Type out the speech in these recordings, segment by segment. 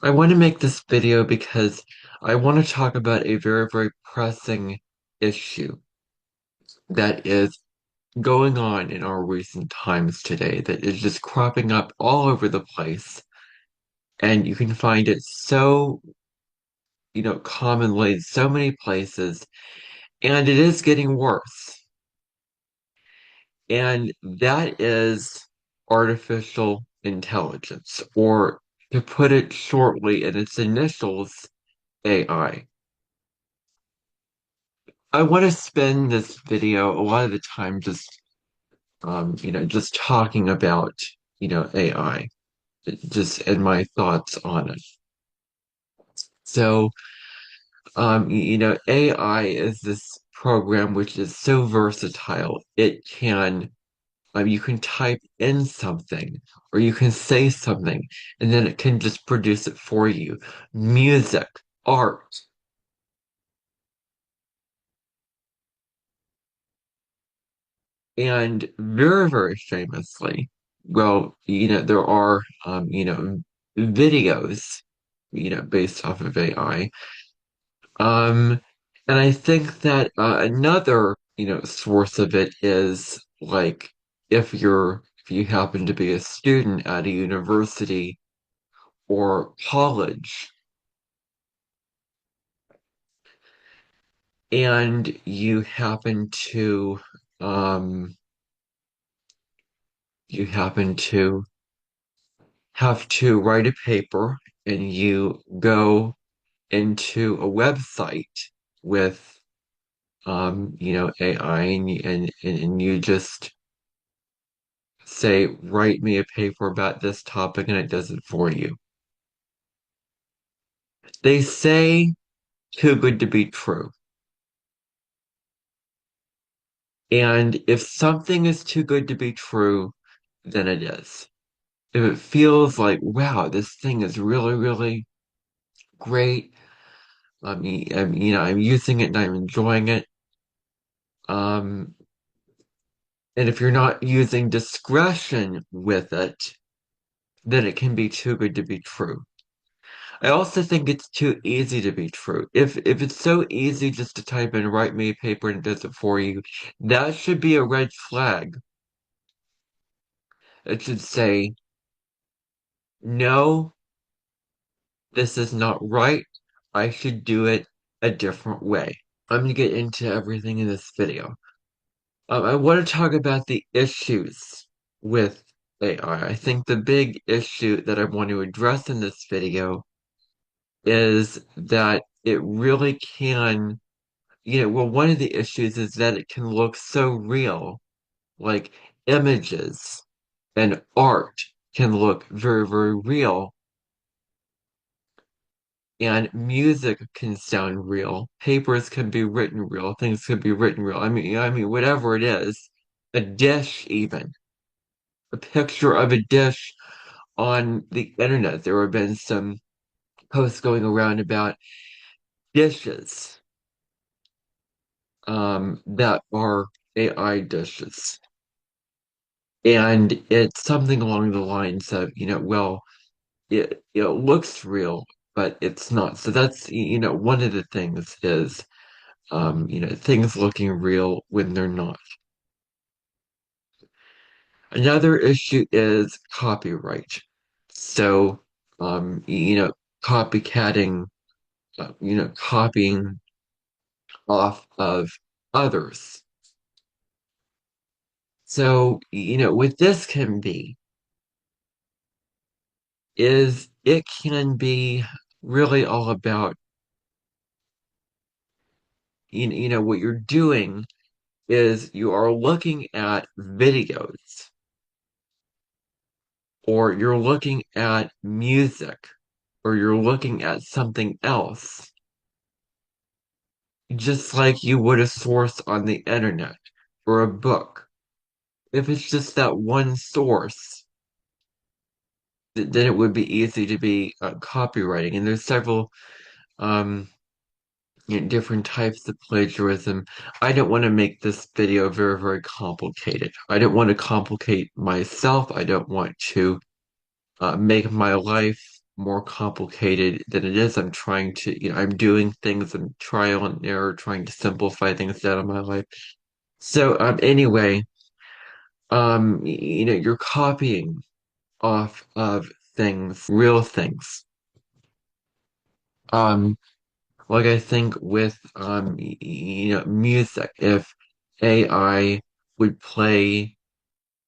I want to make this video because I want to talk about a very, very pressing issue that is going on in our recent times today that is just cropping up all over the place. And you can find it so, commonly in so many places, and it is getting worse. And that is artificial intelligence, or to put it shortly in its initials, AI. I want to spend this video a lot of the time just talking about, AI, just and my thoughts on it. So, AI is this program which is so versatile. You can type in something or you can say something and then it can just produce it for you. Music, art. And very, very famously, well, there are, videos, based off of AI. Um, and I think that another, source of it is like if you happen to be a student at a university or college and um, you happen to have to write a paper and you go into a website with AI and you just say, write me a paper about this topic and it does it for you. They say too good to be true. And if something is too good to be true, then it is. If it feels like, wow, this thing is really, really great. I'm using it and I'm enjoying it. Um, and if you're not using discretion with it, then it can be too good to be true. I also think it's too easy to be true. If it's so easy just to type in write me a paper and it does it for you, that should be a red flag. It should say, no, this is not right. I should do it a different way. I'm gonna get into everything in this video. I want to talk about the issues with AI. I think the big issue that I want to address in this video is that it really can, well, one of the issues is that it can look so real, like images and art can look very, very real, and music can sound real, papers can be written real, things can be written real. I mean, whatever it is, a dish even, a picture of a dish on the internet. There have been some posts going around about dishes that are AI dishes. And it's something along the lines of, well, it looks real, but it's not. So that's, one of the things is, things looking real when they're not. Another issue is copyright. So, copycatting, copying off of others. So, what this can be is it can be really all about, what you're doing is you are looking at videos or you're looking at music or you're looking at something else, just like you would a source on the internet or a book. If it's just that one source, then it would be easy to be copywriting. And there's several um, different types of plagiarism. I don't want to make this video very, very complicated. I don't want to complicate myself. I don't want to make my life more complicated than it is. I'm trying to, I'm doing things and trial and error, trying to simplify things down in my life. So, anyway, you're copying off of things, real things. Um, like I think with, music, if AI would play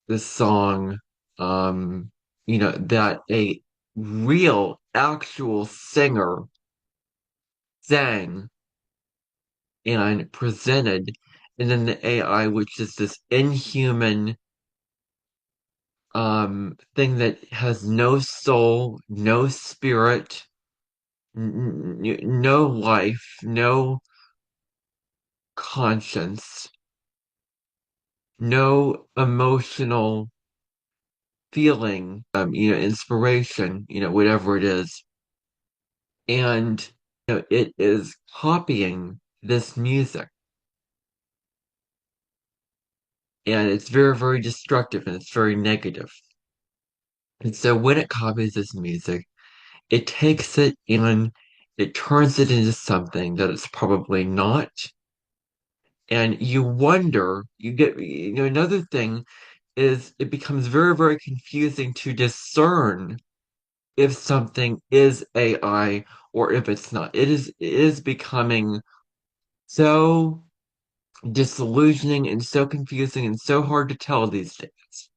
the song, that a real, actual singer sang and presented, and then the AI, which is this inhuman thing that has no soul, no spirit, no life, no conscience, no emotional feeling, inspiration, whatever it is. And it is copying this music. And it's very, very destructive and it's very negative. And so when it copies this music, it takes it and it turns it into something that it's probably not. And you wonder, another thing is it becomes very, very confusing to discern if something is AI or if it's not. It is becoming so disillusioning and so confusing and so hard to tell these days.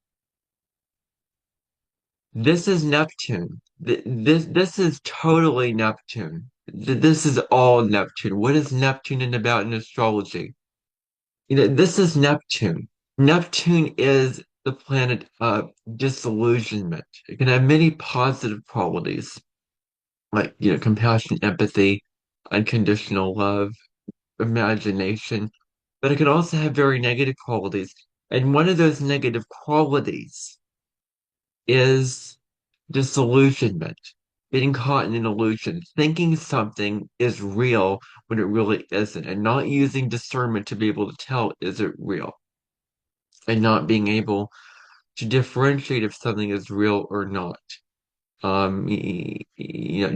This is Neptune. This is totally Neptune. This is all Neptune. What is Neptune about in astrology? This is Neptune. Neptune is the planet of disillusionment. It can have many positive qualities, like, compassion, empathy, unconditional love, imagination, but it can also have very negative qualities. And one of those negative qualities is disillusionment, getting caught in an illusion, thinking something is real when it really isn't, and not using discernment to be able to tell is it real, and not being able to differentiate if something is real or not.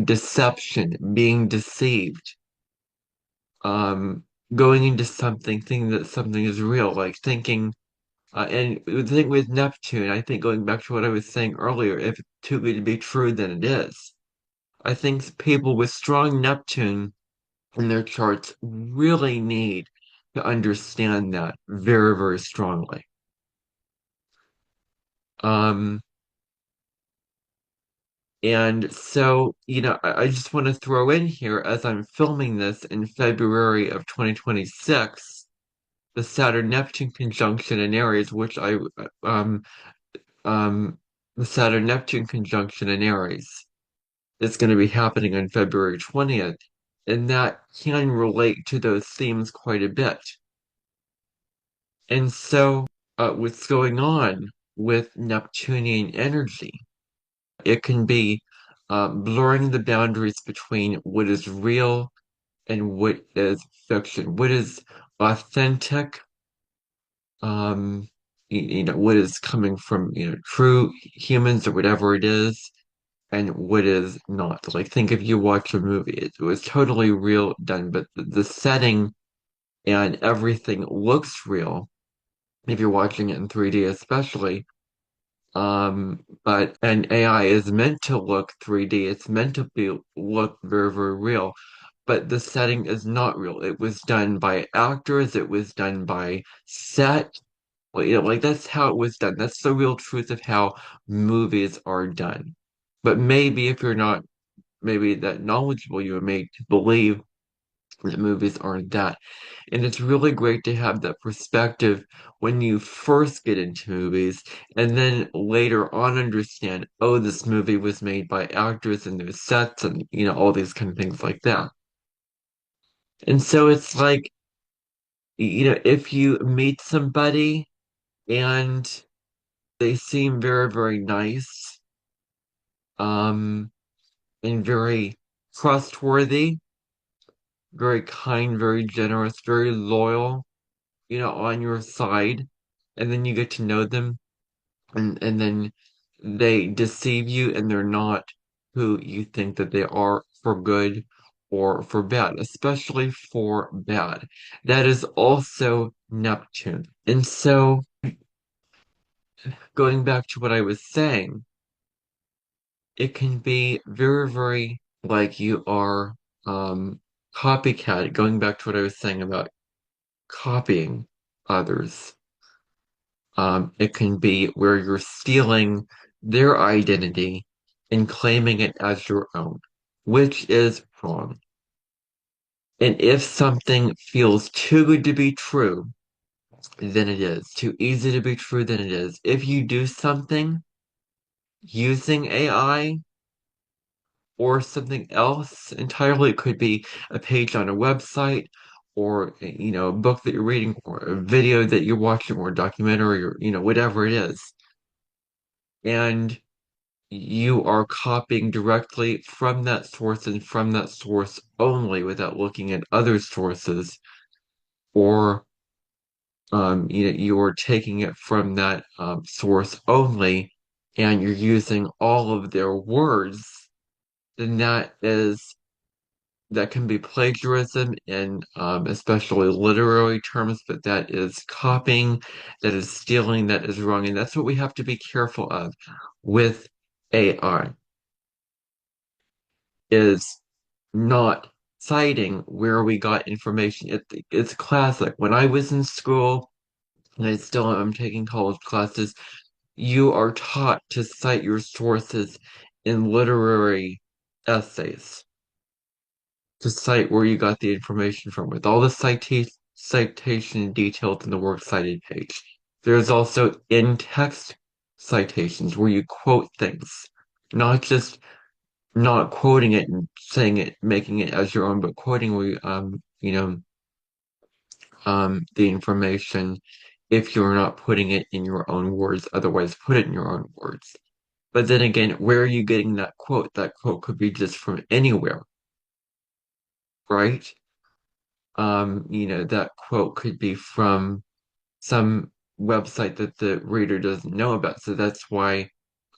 Deception, being deceived, um, going into something, thinking that something is real, like thinking, and the thing with Neptune, I think going back to what I was saying earlier, if it's too good to be true, then it is. I think people with strong Neptune in their charts really need to understand that very, very strongly. Um, and so, I just want to throw in here as I'm filming this in February of 2026, the Saturn Neptune conjunction in Aries, um, um, the Saturn Neptune conjunction in Aries is going to be happening on February 20th. And that can relate to those themes quite a bit. And so, what's going on with Neptunian energy? It can be blurring the boundaries between what is real and what is fiction, what is authentic, what is coming from, true humans or whatever it is, and what is not. Like, think if you watch a movie, it was totally real done, but the setting and everything looks real if you're watching it in 3D, especially. But an AI is meant to look 3D. It's meant to look very, very real. But the setting is not real. It was done by actors. It was done by set. Well, like that's how it was done. That's the real truth of how movies are done. But maybe if you're not maybe that knowledgeable, you are made to believe that movies aren't that. And it's really great to have that perspective when you first get into movies and then later on understand, oh, this movie was made by actors and there's sets and, all these kind of things like that. And so it's like, if you meet somebody and they seem very, very nice, um, and very trustworthy, very kind, very generous, very loyal, on your side, and then you get to know them, and then they deceive you, and they're not. who you think that they are for good or for bad, especially for bad. That is also Neptune. And so, going back to what I was saying, it can be very, very like you are copycat, going back to what I was saying about copying others. It can be where you're stealing their identity and claiming it as your own, which is wrong. And if something feels too good to be true, then it is. Too easy to be true, then it is. If you do something using AI or something else entirely, it could be a page on a website or a book that you're reading or a video that you're watching or a documentary or whatever it is. And you are copying directly from that source and from that source only without looking at other sources, or you're taking it from that source only and you're using all of their words, then that can be plagiarism in especially literary terms, but that is copying, that is stealing, that is wrong, and that's what we have to be careful of with AI, is not citing where we got information. It's classic. When I was in school, and I still am taking college classes, you are taught to cite your sources in literary essays, to cite where you got the information from, with all the citation details in the works cited page. There's also in-text citations where you quote things, not just not quoting it and saying it, making it as your own, but quoting the information if you're not putting it in your own words. Otherwise, put it in your own words. But then again, where are you getting that quote? That quote could be just from anywhere, right? That quote could be from some website that the reader doesn't know about. So that's why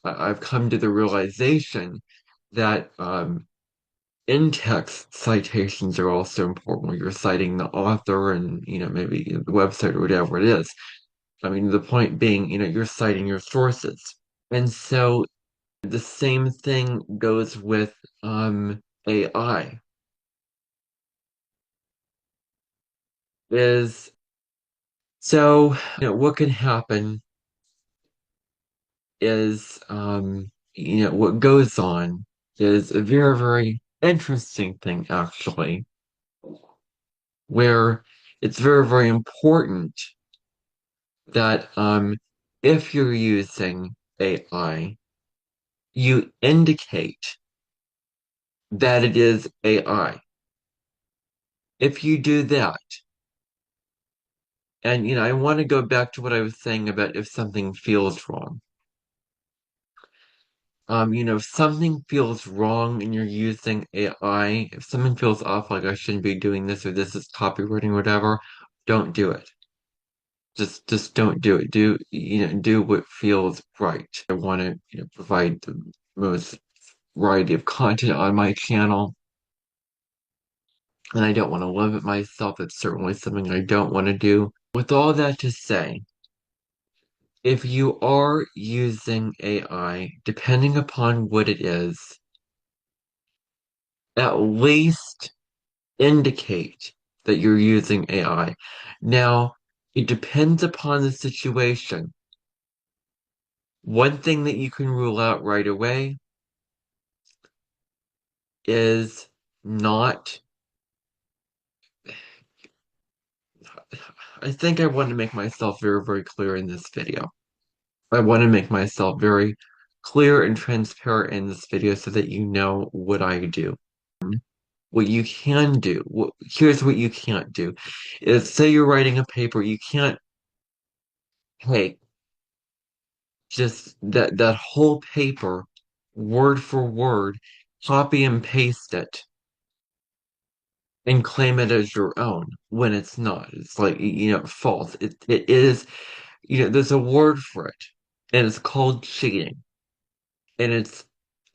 I've come to the realization that in-text citations are also important when you're citing the author and, maybe the website or whatever it is. I mean, the point being, you're citing your sources. And so the same thing goes with AI, is so, what can happen is, what goes on is a very, very interesting thing, actually, where it's very, very important that if you're using AI, you indicate that it is AI. If you do that, and I want to go back to what I was saying about if something feels wrong. If something feels wrong and you're using AI, if something feels off, like I shouldn't be doing this or this is copywriting, whatever, don't do it. Just don't do it. Do what feels right. I want to, provide the most variety of content on my channel, and I don't want to limit myself. It's certainly something I don't want to do. With all that to say, if you are using AI, depending upon what it is, at least indicate that you're using AI. Now, it depends upon the situation. One thing that you can rule out right away is not, I think I want to make myself very, very clear in this video. I want to make myself very clear and transparent in this video so that you know what I do. What you can do, here's what you can't do, is say you're writing a paper, you can't take just that whole paper, word for word, copy and paste it and claim it as your own when it's not. It's like, false. It is, there's a word for it, and it's called cheating. And it's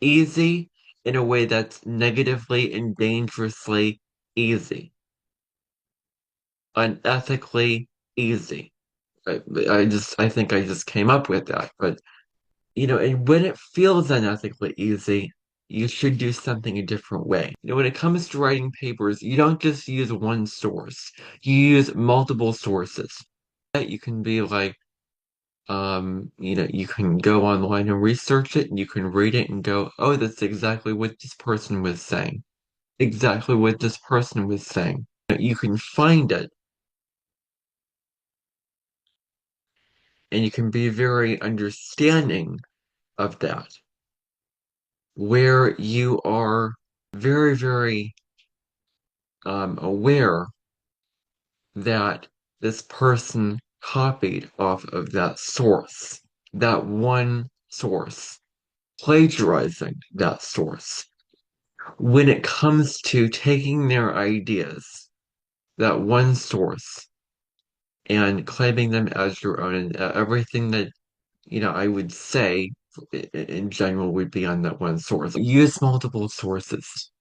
easy in a way that's negatively and dangerously easy, unethically easy. I think I just came up with that. But, and when it feels unethically easy, you should do something a different way. When it comes to writing papers, you don't just use one source. You use multiple sources. You can be like, you can go online and research it, and you can read it and go, oh, that's exactly what this person was saying. Exactly what this person was saying. You can find it, and you can be very understanding of that, where you are very, very aware that this person copied off of that source, that one source, plagiarizing that source. When it comes to taking their ideas, that one source, and claiming them as your own, and everything that, I would say in general would be on that one source. Use multiple sources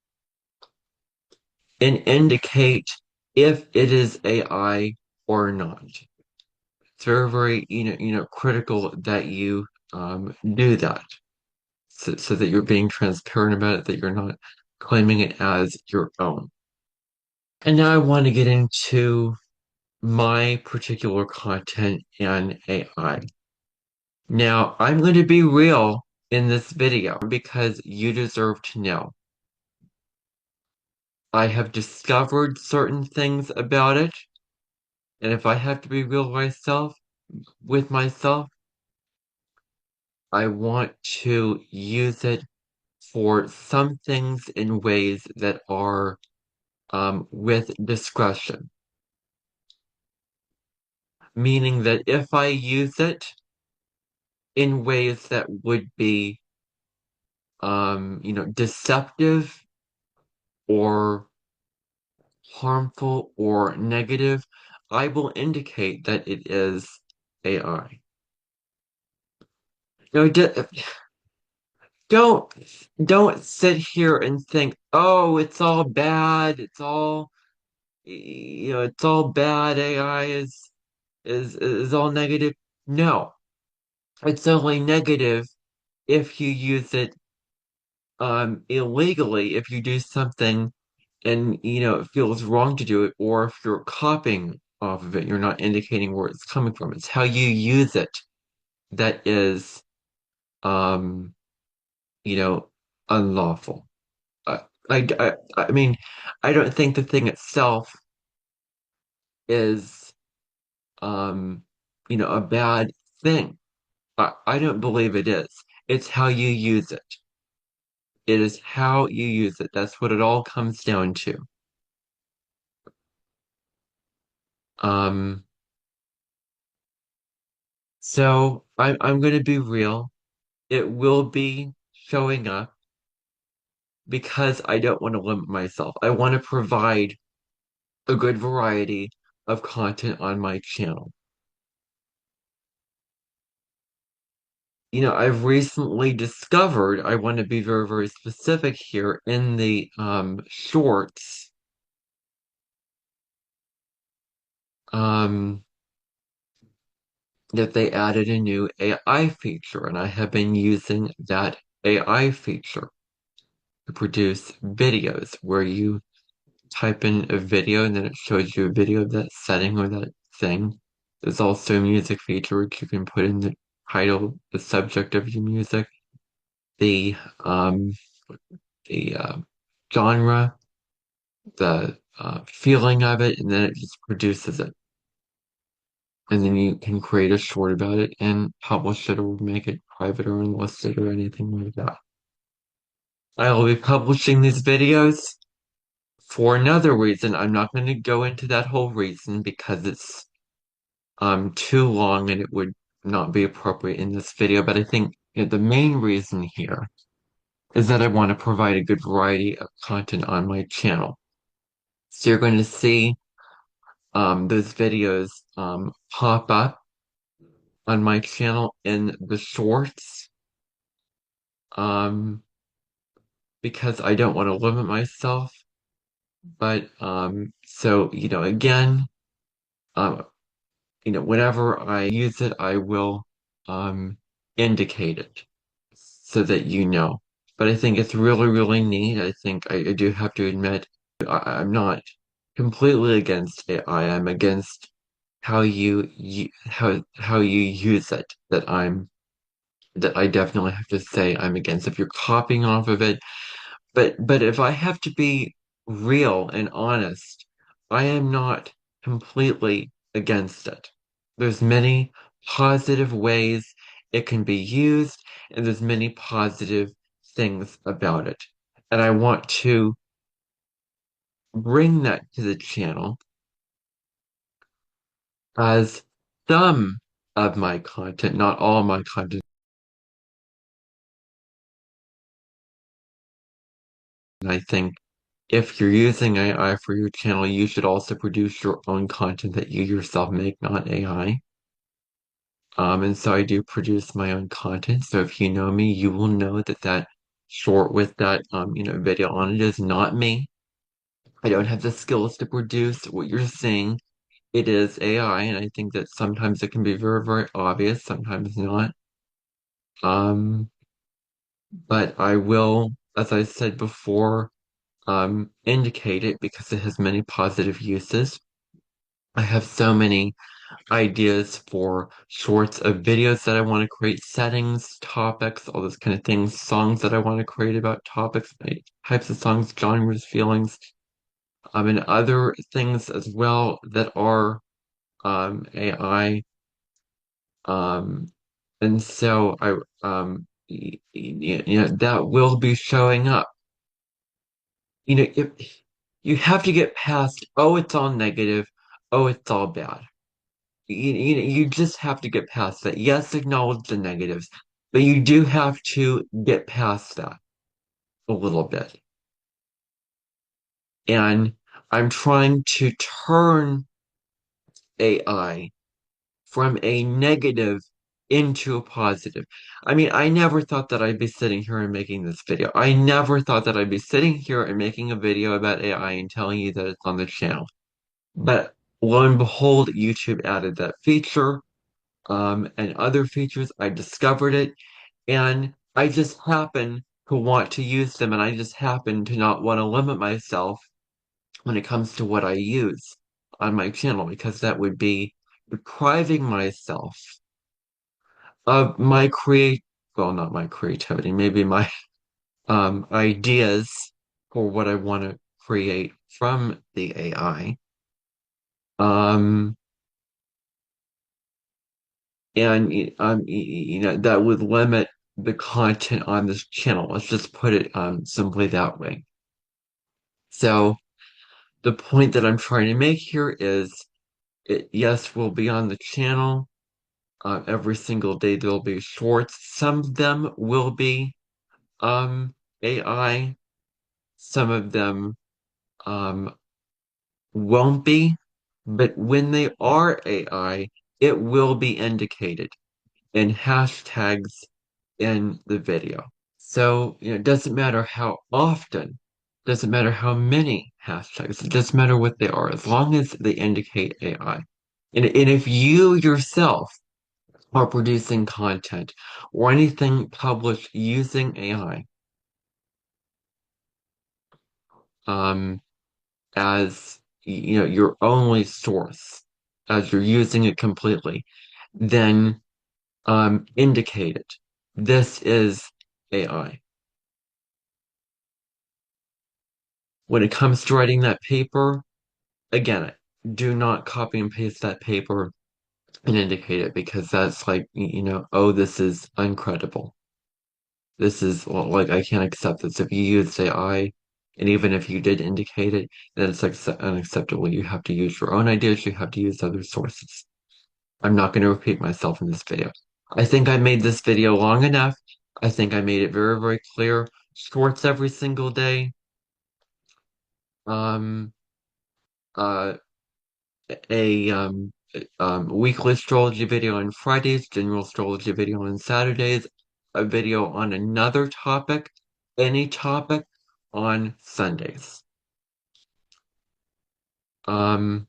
and indicate if it is AI or not. It's very, very, critical that you do that, so that you're being transparent about it, that you're not claiming it as your own. And now I want to get into my particular content and AI. Now, I'm going to be real in this video because you deserve to know. I have discovered certain things about it, and if I have to be real with myself, I want to use it for some things in ways that are with discretion. Meaning that if I use it in ways that would be, deceptive or harmful or negative, I will indicate that it is AI. No, don't don't sit here and think, oh, it's all bad, it's all bad, AI is all negative. No, it's only negative if you use it illegally, if you do something and it feels wrong to do it, or if you're copying off of it, you're not indicating where it's coming from. It's how you use it that is um you know unlawful. I, I mean, I don't think the thing itself is um a bad thing. I don't believe it is. It's how you use it. It is how you use it. That's what it all comes down to. Um, so I'm gonna be real. It will be showing up because I don't want to limit myself. I want to provide a good variety of content on my channel. I've recently discovered, I want to be very, very specific here in the shorts, um, that they added a new AI feature, and I have been using that AI feature to produce videos where you type in a video and then it shows you a video of that setting or that thing. There's also a music feature which you can put in the title, the subject of your music, the um the genre, the feeling of it, and then it just produces it. And then you can create a short about it and publish it or make it private or unlisted or anything like that. I will be publishing these videos for another reason. I'm not going to go into that whole reason because it's too long and it would not be appropriate in this video. But I think the main reason here is that I want to provide a good variety of content on my channel. So you're going to see those videos pop up on my channel in the shorts. Um, because I don't want to limit myself. But so again, um, whenever I use it, I will um indicate it so that you know. But I think it's really, really neat. I think I do have to admit I'm not completely against AI. I'm against how you use it. That I definitely have to say I'm against. If you're copying off of it, but if I have to be real and honest, I am not completely against it. There's many positive ways it can be used, and there's many positive things about it. And I want to bring that to the channel as some of my content, not all my content. And I think if you're using AI for your channel, you should also produce your own content that you yourself make, not AI. And so I do produce my own content. So if you know me, you will know that that short with that video on it is not me. I don't have the skills to produce what you're seeing. It is AI, and I think that sometimes it can be very, very obvious, sometimes not. Um, but I will, as I said before, indicate it because it has many positive uses. I have so many ideas for shorts of videos that I want to create, settings, topics, all those kind of things, songs that I want to create about topics, types of songs, genres, feelings, and other things as well that are AI. Um, and so that will be showing up. If you have to get past, oh, it's all negative, oh, it's all bad. You just have to get past that. Yes, acknowledge the negatives, but you do have to get past that a little bit. And I'm trying to turn AI from a negative into a positive. I mean, I never thought that I'd be sitting here and making this video. I never thought that I'd be sitting here and making a video about AI and telling you that it's on the channel. But lo and behold, YouTube added that feature. And other features. I discovered it, and I just happen to want to use them, and I just happen to not want to limit myself when it comes to what I use on my channel, because that would be depriving myself of well, not my creativity, maybe my ideas for what I want to create from the AI. Um, and that would limit the content on this channel. Let's just put it simply that way. So the point that I'm trying to make here is, yes, we'll be on the channel every single day. There'll be shorts. Some of them will be AI. Some of them um, won't be. But when they are AI, it will be indicated in hashtags in the video. So, it doesn't matter how often, doesn't matter how many hashtags, it doesn't matter what they are, as long as they indicate AI. And if you yourself are producing content or anything published using AI, um, as your only source, as you're using it completely, then indicate it. This is AI. When it comes to writing that paper, again, do not copy and paste that paper and indicate it, because that's like, oh, this is uncredible. This is, well, like, I can't accept this. If you use AI, and even if you did indicate it, then it's like unacceptable. You have to use your own ideas. You have to use other sources. I'm not going to repeat myself in this video. I think I made this video long enough. I think I made it very, very clear. Shorts every single day. Um, uh, a weekly astrology video on Fridays, general astrology video on Saturdays, a video on another topic any topic on Sundays. Um,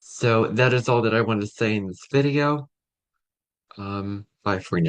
so that is all that I want to say in this video. Bye for now.